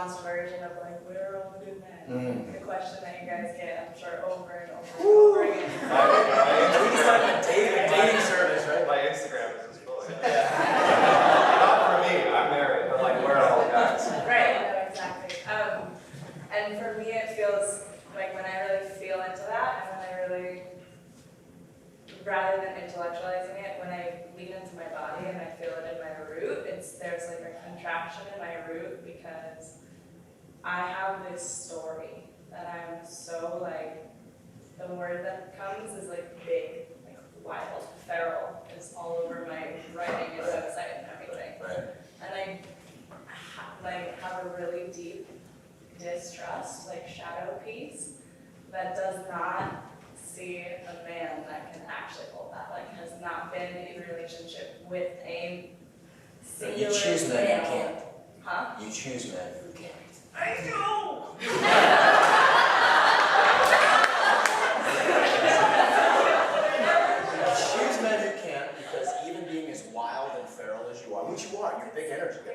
nuanced version of like, we're all good men. The question that you guys get, I'm sure, over and over and Woo! over again. It's like a dating service, right? My Instagram is just full. Not for me, I'm married, but like, where are all the guys? Right, no, exactly. And for me, it feels like when I really feel into that, and when I really, rather than intellectualizing it, when I lean into my body and I feel it in my root, there's like a contraction in my root because I have this story that I'm so like, the word that comes is like big, like wild, feral, is all over my writing and website and everything. Right. And I have a really deep distrust, like shadow piece, that does not see a man that can actually hold that, like has not been in a relationship with a singular You choose men male. who can't. Huh? You choose men who can't. I know! You choose men who can't because even being as wild and feral as you are, which you are, you're big energy, you got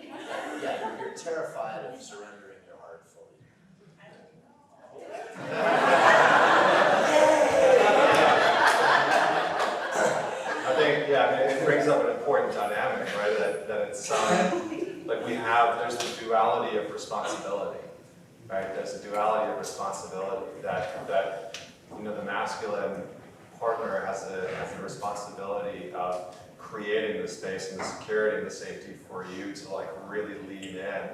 big energy. Yeah, you're terrified of surrendering your heart fully. I think, yeah, I mean, it brings up an important dynamic, right? That it's like there's the duality of responsibility, right? There's the duality of responsibility that the masculine partner has the responsibility of creating the space and the security and the safety for you to like really lean in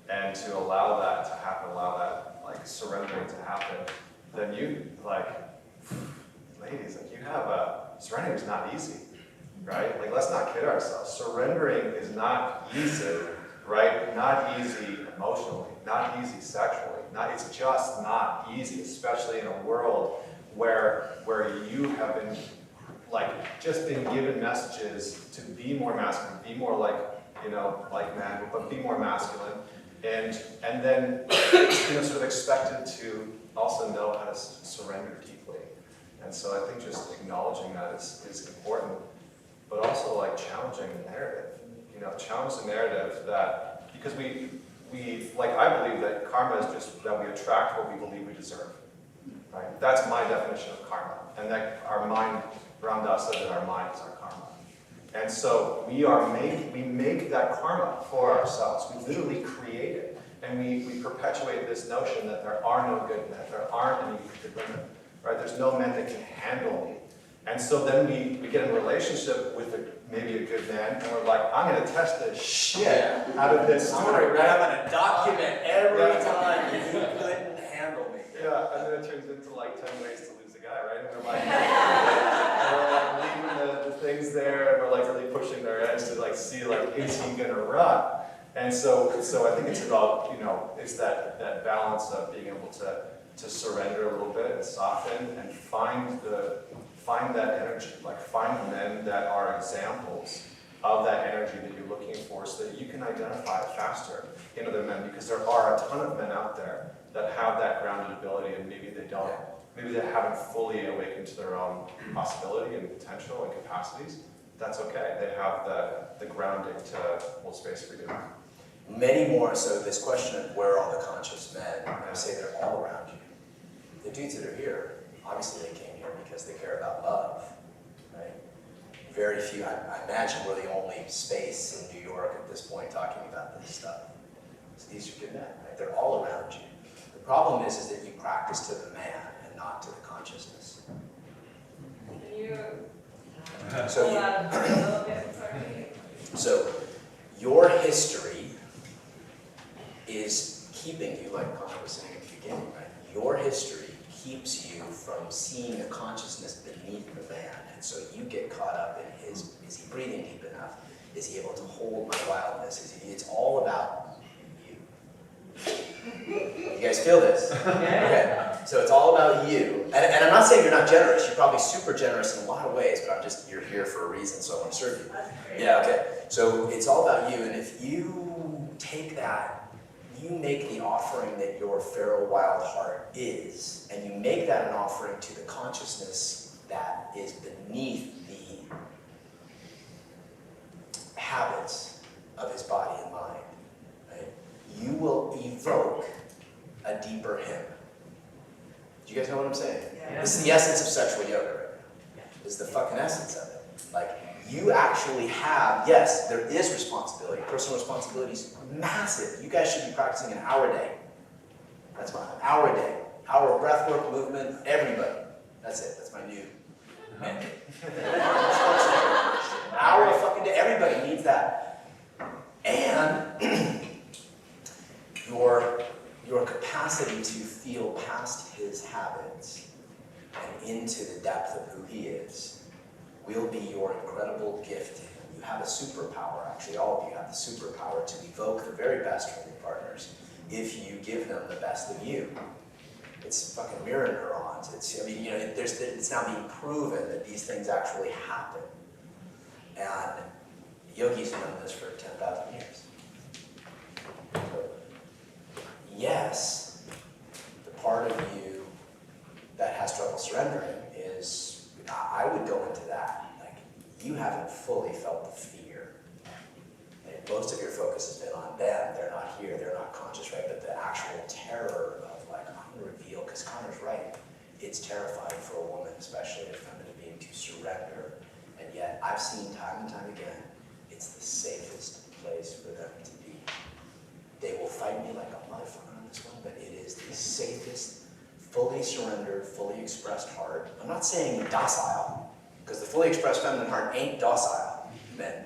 and to allow that to happen, allow that like surrendering to happen. Then you like, ladies, like surrendering is not easy, right? Like let's not kid ourselves. Surrendering is not easy, right? Not easy emotionally, not easy sexually. It's just not easy, especially in a world where you have been just been given messages to be more masculine, be more like man, but be more masculine, and then sort of expected to also know how to surrender deeply. And so I think just acknowledging that is important, but also like challenging the narrative. Challenge the narrative that because we I believe that karma is just that we attract what we believe we deserve. Right? That's my definition of karma, and that our mind, Ram Dass said that our mind is our karma. And so we make that karma for ourselves. We literally create it, and we perpetuate this notion that there are no good men, there aren't any good women, right? There's no men that can handle me. And so then we get in a relationship with maybe a good man, and we're like, I'm going to test the shit out of this story. I'm going to document every time you couldn't handle me. Yeah, and then it turns into like 10 ways to lose a guy, right? And we're like, leaving the things there, and we're like really pushing their edge to like see like, is he gonna run? And so I think it's about, it's that balance of being able to surrender a little bit and soften and find that energy, like find men that are examples of that energy that you're looking for so that you can identify it faster in other men, because there are a ton of men out there that have that grounded ability, and maybe they haven't fully awakened to their own possibility and potential and capacities. That's okay. They have the grounding to hold space for you. Many more. So this question of where are all the conscious men, I say they're all around you. The dudes that are here, obviously they came here because they care about love, right? Very few, I imagine we're the only space in New York at this point talking about this stuff. So these are good men, right? They're all around you. The problem is that you practice to the man and not to the consciousness. So your history is keeping you, like Connor was saying at the beginning, right? Your history keeps you from seeing a consciousness beneath the man, and so you get caught up in is he breathing deep enough? Is he able to hold my wildness? It's all about you. You guys feel this? Okay. So it's all about you. And I'm not saying you're not generous. You're probably super generous in a lot of ways, but you're here for a reason, so I want to serve you. Yeah, okay. So it's all about you, and if you take that, you make the offering that your feral wild heart is, and you make that an offering to the consciousness that is beneath the habits of his body and mind, right? You will evoke a deeper him. Do you guys know what I'm saying? Yeah. This is the essence of sexual yoga right now. This is the fucking essence of it. Like, you actually have, yes, there is responsibility. Personal responsibility is massive. You guys should be practicing an hour a day. That's mine, an hour a day. Hour of breath work, movement, everybody. That's it, that's my new mandate. Hour a fucking day, everybody needs that. And your capacity to feel past his habits and into the depth of who he is will be your incredible gift to him. You have a superpower, actually all of you have the superpower to evoke the very best from your partners if you give them the best of you. It's fucking mirror neurons. It's, I mean, you know, it's now being proven that these things actually happen. And yogis have known this for 10,000 years. So, yes, the part of you that has trouble surrendering is, I would go into that. Like, you haven't fully felt the fear. And most of your focus has been on them. They're not here, they're not conscious, right? But the actual terror of, like, I'm going to reveal, because Connor's right. It's terrifying for a woman, especially a feminine being, to surrender. And yet, I've seen time and time again, it's the safest place for them to be. They will fight me like a motherfucker on this one, but it is the safest, fully surrendered, fully expressed heart. I'm not saying docile, because the fully expressed feminine heart ain't docile, men.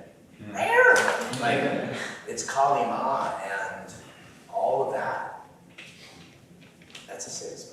Like, it's Kali Ma and all of that. That's a safe space.